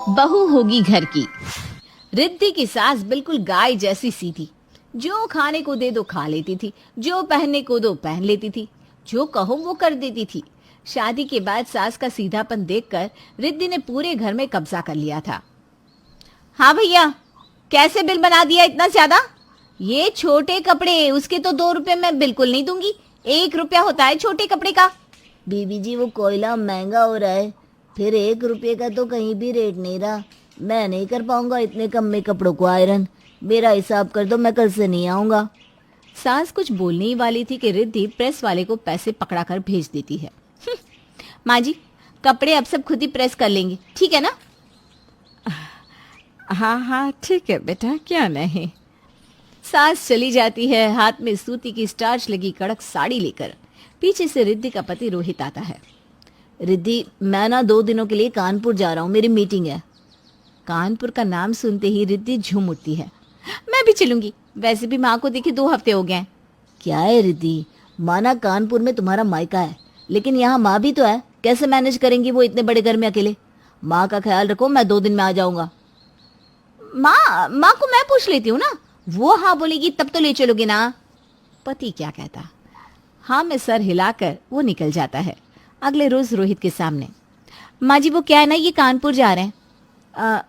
बहू होगी घर की। रिद्धि की सास बिल्कुल गाय जैसी सीधी। जो खाने को दे दो खा लेती थी, जो पहनने को दो पहन लेती थी, जो कहो वो कर देती थी। शादी के बाद सास का सीधापन देखकर रिद्धि ने पूरे घर में कब्जा कर लिया था। हाँ भैया, कैसे बिल बना दिया इतना ज्यादा? ये छोटे कपड़े, उसके तो 2 रुपए मैं बिल्कुल नहीं दूंगी। 1 रुपया होता है छोटे कपड़े का। बीबी जी, वो कोयला महंगा हो रहा है, फिर 1 रुपये का तो कहीं भी रेट नहीं रहा। मैं नहीं कर पाऊंगा इतने कम में कपड़ों को आयरन। मेरा हिसाब कर दो, मैं कल से नहीं आऊंगा। सास कुछ बोलने ही वाली थी कि रिद्धि प्रेस वाले को पैसे पकड़ा कर भेज देती है। माँ जी, कपड़े अब सब खुद ही प्रेस कर लेंगे, ठीक है ना? हाँ हाँ ठीक है बेटा, क्या नहीं। सास चली जाती है, हाथ में सूती की स्टार्च लगी कड़क साड़ी लेकर। पीछे से रिद्धि का पति रोहित आता है। रिद्धि, मैं ना 2 दिनों के लिए कानपुर जा रहा हूँ, मेरी मीटिंग है। कानपुर का नाम सुनते ही रिद्धि झूम उठती है। मैं भी चलूंगी, वैसे भी माँ को देखे 2 हफ्ते हो गए। क्या है रिद्धि, माना कानपुर में तुम्हारा मायका है, लेकिन यहाँ माँ भी तो है। कैसे मैनेज करेंगी वो इतने बड़े घर में अकेले? माँ का ख्याल रखो, मैं 2 दिन में आ जाऊंगा। माँ को मैं पूछ लेती हूँ ना, वो हाँ बोलेगी तब तो ले चलोगे ना। पति क्या कहता, हाँ में सर हिलाकर वो निकल जाता है। अगले रोज रोहित के सामने, माँ जी वो क्या है ना, ये कानपुर जा रहे हैं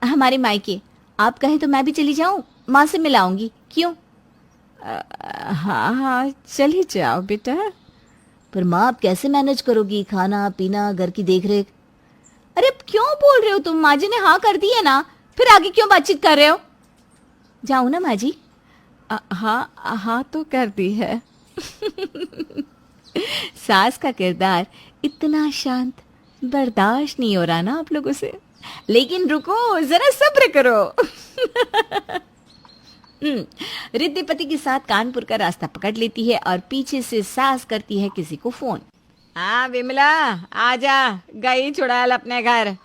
हमारे मायके। आप कहें तो मैं भी चली जाऊं, माँ से मिलाऊंगी। क्यों? हाँ हाँ चली जाओ बेटा। पर माँ, आप कैसे मैनेज करोगी खाना पीना, घर की देखरेख? अरे अब क्यों बोल रहे हो तुम? माँ जी ने हाँ कर दी है ना, फिर आगे क्यों बातचीत कर रहे हो? जाऊं ना माँ जी? हाँ हाँ तो कर दी है। सास का किरदार इतना शांत, बर्दाश्त नहीं हो रहा ना आप लोगों से। लेकिन रुको, जरा सब्र करो। रिद्धि पति के साथ कानपुर का रास्ता पकड़ लेती है और पीछे से सास करती है किसी को फोन। हाँ विमला, आजा, गई चुड़ैल अपने घर।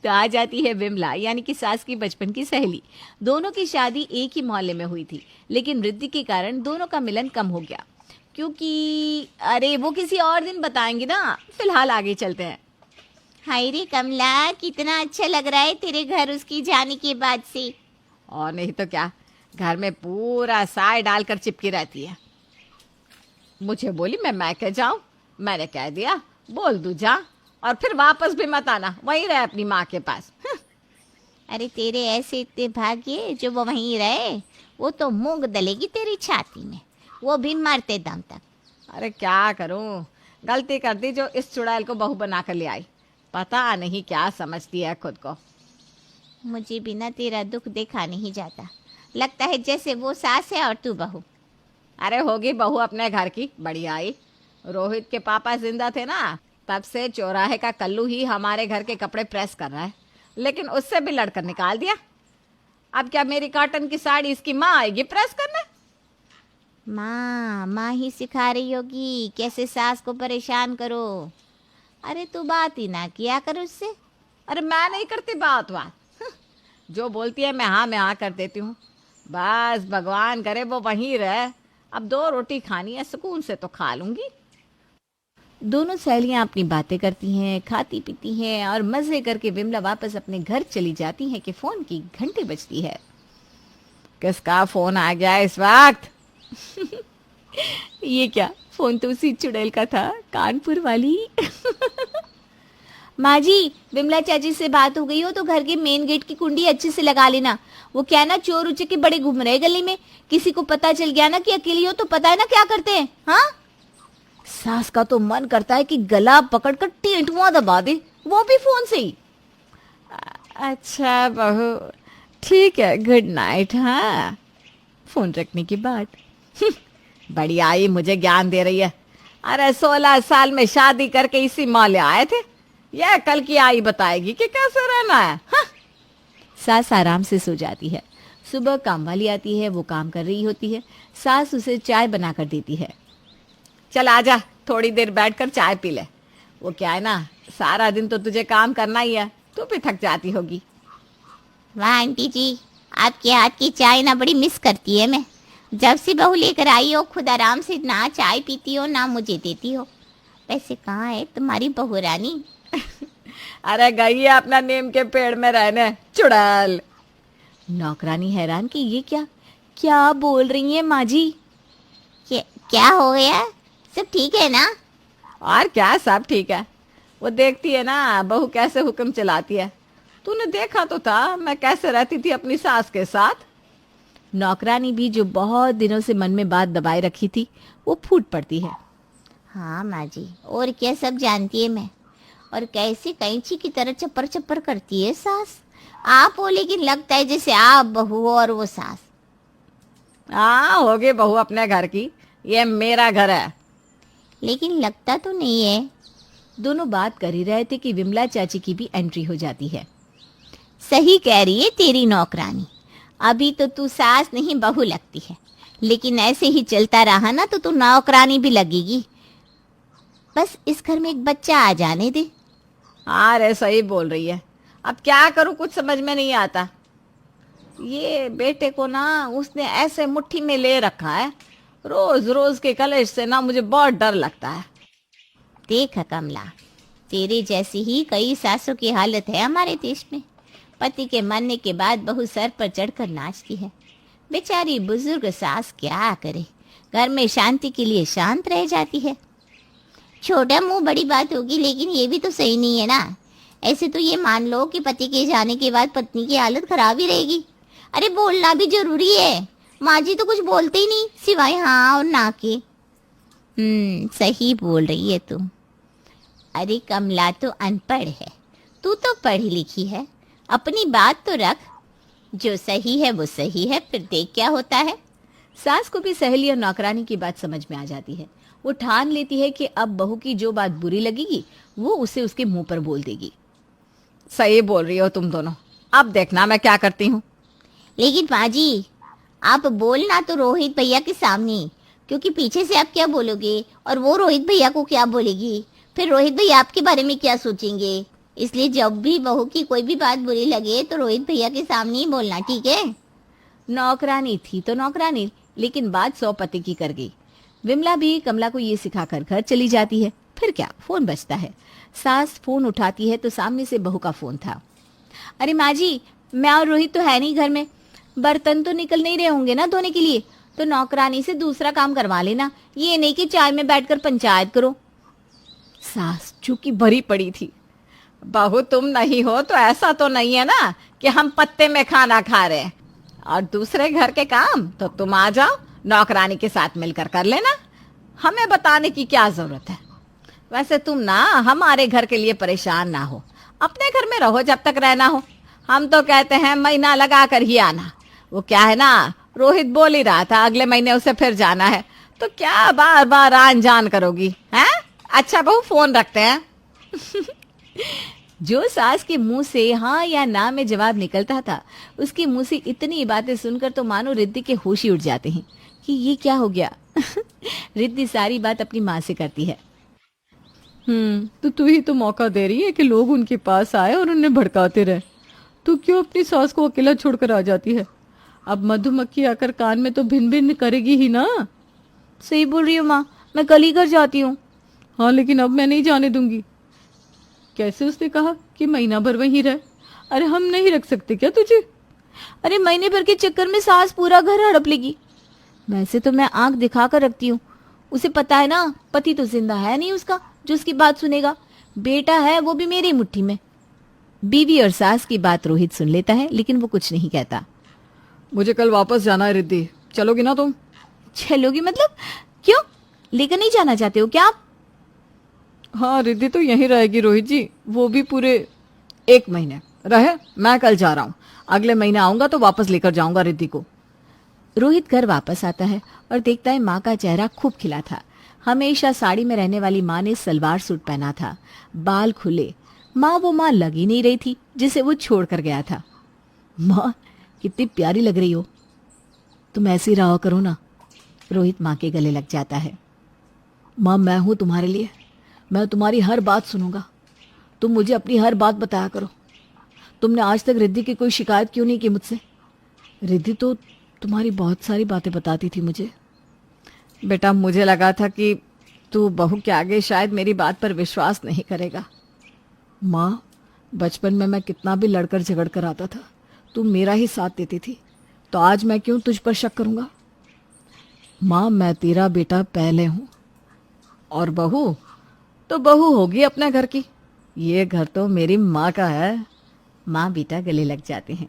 तो आ जाती है विमला, यानी कि सास की बचपन की सहेली। दोनों की शादी एक ही मोहल्ले में हुई थी, लेकिन रिद्धि के कारण दोनों का मिलन कम हो गया। क्योंकि अरे वो किसी और दिन बताएंगे ना, फिलहाल आगे चलते हैं। हाय रे कमला, कितना अच्छा लग रहा है तेरे घर उसकी जाने के बाद से। और नहीं तो क्या, घर में पूरा साय डालकर चिपकी रहती है। मुझे बोली मैं मैके जाऊं, मैंने कह दिया बोल दूं जा, और फिर वापस भी मत आना, वहीं रहे अपनी माँ के पास। अरे तेरे ऐसे इतने भाग्य जो वो वहीं रहे, वो तो मूंग दलेगी तेरी छाती में, वो भी मरते दम तक। अरे क्या करूं, गलती कर दी जो इस चुड़ैल को बहू बना कर ले आई। पता नहीं क्या समझती है खुद को। मुझे बिना तेरा दुख देखा नहीं जाता, लगता है जैसे वो सास है और तू बहू। अरे होगी बहू अपने घर की, बढ़िया आई। रोहित के पापा जिंदा थे ना, तब से चौराहे का कल्लू ही हमारे घर के कपड़े प्रेस कर रहा है, लेकिन उससे भी लड़कर निकाल दिया। अब क्या मेरी कॉटन की साड़ी इसकी माँ आएगी प्रेस करने? माँ ही सिखा रही होगी कैसे सास को परेशान करो। अरे तू बात ही ना किया कर उससे। अरे मैं नहीं करती बात। जो बोलती है मैं हाँ कर देती हूँ। बस भगवान करे वो वहीं रहे। अब 2 रोटी खानी है, सुकून से तो खा लूंगी। दोनों सहेलियां अपनी बातें करती हैं, खाती पीती हैं और मजे करके विमला वापस अपने घर चली जाती है कि फोन की घंटी बजती है। किसका फोन आ गया इस वक्त? ये क्या, फोन तो उसी चुड़ैल का था, कानपुर वाली। माँ जी, विमला चाची से बात हो गई हो तो घर के मेन गेट की कुंडी अच्छे से लगा लेना। वो क्या ना, चोर उचक्के बड़े घूम रहे गली में, किसी को पता चल गया ना कि अकेली हो तो पता है ना क्या करते हैं। हाँ, सास का तो मन करता है कि गला पकड़कर टेंटुआ दबा दे, वो भी फोन से ही। अच्छा बहू, ठीक है, गुड नाइट। हाँ, फोन रखने के बाद बढ़िया आई, मुझे ज्ञान दे रही है। अरे 16 साल में शादी करके इसी मोहल्ले आए थे, यह कल की आई बताएगी कि कैसे रहना है। हाँ? सास आराम से सो जाती है। सुबह काम वाली आती है, वो काम कर रही होती है। सास उसे चाय बनाकर देती है। चल आजा, थोड़ी देर बैठकर चाय पी ले। वो क्या है ना, सारा दिन तो तुझे काम करना ही है, तू भी थक जाती होगी। वाह आंटी जी, आपके हाथ की चाय ना बड़ी मिस करती है मैं। जब से बहू लेकर आई हो, खुद आराम से ना चाय पीती हो ना मुझे देती हो। वैसे कहाँ है तुम्हारी बहू रानी? अरे गई है अपना नीम के पेड़ में रहने, चुड़ैल। नौकरानी हैरान कि ये क्या क्या बोल रही है माँ जी। क्या हो गया? सब ठीक है ना? और क्या, सब ठीक है। वो देखती है ना बहू कैसे हुक्म चलाती है। तूने देखा तो था मैं कैसे रहती थी अपनी सास के साथ। नौकरानी भी जो बहुत दिनों से मन में बात दबाए रखी थी वो फूट पड़ती है। हाँ माँ जी, और क्या सब जानती है मैं। और कैसे कैंची की तरह चप्पर चप्पर करती है सास। आप हो लेकिन लगता है जैसे आप बहू हो और वो सास। हाँ, होगी बहू अपने घर की, ये मेरा घर है। लेकिन लगता तो नहीं है। दोनों बात कर ही रहे थे कि विमला चाची की भी एंट्री हो जाती है। सही कह रही है तेरी नौकरानी। अभी तो तू सास नहीं बहू लगती है, लेकिन ऐसे ही चलता रहा ना तो तू नौकरानी भी लगेगी। बस इस घर में एक बच्चा आ जाने दे। अरे सही बोल रही है। अब क्या करूं, कुछ समझ में नहीं आता। ये बेटे को ना उसने ऐसे मुट्ठी में ले रखा है, रोज रोज के कलेश से ना मुझे बहुत डर लगता है। देख कमला, तेरे जैसी ही कई सासों की हालत है हमारे देश में। पति के मरने के बाद बहू सर पर चढ़कर नाचती है। बेचारी बुजुर्ग सास क्या करे, घर में शांति के लिए शांत रह जाती है। छोटा मुंह बड़ी बात होगी, लेकिन ये भी तो सही नहीं है ना। ऐसे तो ये मान लो कि पति के जाने के बाद पत्नी की हालत खराब ही रहेगी। अरे बोलना भी जरूरी है। माँ जी तो कुछ बोलते ही नहीं सिवाय हाँ और ना के। सही बोल रही है तू। अरे कमला तो अनपढ़ है, तू तो पढ़ी लिखी है। अपनी बात तो रख। जो सही है वो सही है, फिर देख क्या होता है। सास को भी सहेली और नौकरानी की बात समझ में आ जाती है। वो ठान लेती है कि अब बहू की जो बात बुरी लगेगी वो उसे उसके मुंह पर बोल देगी। सही बोल रही हो तुम दोनों। अब देखना मैं क्या करती हूँ। लेकिन माँ जी, आप बोलना तो रोहित भैया के सामने, क्योंकि पीछे से आप क्या बोलोगे और वो रोहित भैया को क्या बोलेगी, फिर रोहित भैया आपके बारे में क्या सोचेंगे। इसलिए जब भी बहू की कोई भी बात बुरी लगे तो रोहित भैया के सामने ही बोलना, ठीक है? नौकरानी थी तो नौकरानी, लेकिन बात 100 पति की कर गई। विमला भी कमला को ये सिखाकर घर चली जाती है। फिर क्या, फोन बजता है। सास फोन उठाती है तो सामने से बहू का फोन था। अरे माँ जी, मैं और रोहित तो है नहीं घर में। बर्तन तो निकल नहीं रहे होंगे ना धोने के लिए, तो नौकरानी से दूसरा काम करवा लेना, ये नहीं कि चाय में बैठकर पंचायत करो। सास चूंकि भरी पड़ी थी। बहू तुम नहीं हो तो ऐसा तो नहीं है ना कि हम पत्ते में खाना खा रहे हैं, और दूसरे घर के काम तो तुम आ जाओ, नौकरानी के साथ मिलकर कर लेना। हमें बताने की क्या जरूरत है। वैसे तुम ना हमारे घर के लिए परेशान ना हो, अपने घर में रहो जब तक रहना हो। हम तो कहते हैं महीना लगा कर ही आना। वो क्या है ना, रोहित बोल ही रहा था अगले महीने उसे फिर जाना है, तो क्या बार बार आन जान करोगी हैं? अच्छा बहू, फोन रखते हैं। जो सास के मुंह से हाँ या ना में जवाब निकलता था, उसके मुंह से इतनी बातें सुनकर तो मानो रिद्धि के होश ही उड़ जाते हैं कि ये क्या हो गया। रिद्धि सारी बात अपनी माँ से करती है। तो तू ही तो मौका दे रही है कि लोग उनके पास आए और उन्हें भड़काते रहे। तू क्यों अपनी सास को अकेला छोड़कर आ जाती है? अब मधुमक्खी आकर कान में तो भिन भिन करेगी ही ना। सही बोल रही हो माँ, मैं कल ही घर जाती हूँ। हाँ, लेकिन अब मैं नहीं जाने दूंगी। कैसे उसने कहा कि महीना भर वहीं रह? अरे हम नहीं रख सकते क्या तुझे? अरे महीने भर के चक्कर में सास पूरा घर हड़प लेगी। वैसे तो मैं आंख दिखा कर रखती हूँ, उसे पता है ना पति तो जिंदा है नहीं उसका जो उसकी बात सुनेगा। बेटा है वो भी मेरी मुट्ठी में। बीवी और सास की बात रोहित सुन लेता है, लेकिन वो कुछ नहीं कहता। मुझे कल वापस जाना है रिद्धि, चलोगी ना तुम? चलोगी मतलब? क्यों, लेकर नहीं जाना चाहते हो क्या आप? हाँ, रिद्धि तो यहीं रहेगी रोहित जी, वो भी पूरे 1 महीने रहे। मैं कल जा रहा हूँ, अगले महीने आऊंगा तो वापस लेकर जाऊंगा रिद्धि को। रोहित घर वापस आता है और देखता है माँ का चेहरा खूब खिला था। हमेशा साड़ी में रहने वाली माँ ने सलवार सूट पहना था, बाल खुले। माँ वो माँ लग ही नहीं रही थी जिसे वो छोड़ कर गया था। माँ कितनी प्यारी लग रही हो, तुम ऐसी रहा करो ना। रोहित माँ के गले लग जाता है। माँ मैं हूँ तुम्हारे लिए, मैं तुम्हारी हर बात सुनूंगा, तुम मुझे अपनी हर बात बताया करो। तुमने आज तक रिद्धि की कोई शिकायत क्यों नहीं की मुझसे? रिद्धि तो तुम्हारी बहुत सारी बातें बताती थी मुझे। बेटा, मुझे लगा था कि तू बहू के आगे शायद मेरी बात पर विश्वास नहीं करेगा। माँ बचपन में मैं कितना भी लड़कर झगड़ कर आता था, तू मेरा ही साथ देती थी, तो आज मैं क्यों तुझ पर शक करूंगा? माँ, मैं तेरा बेटा पहले हूं, और बहू तो बहू होगी अपने घर की। ये घर तो मेरी माँ का है। माँ बेटा गले लग जाते हैं।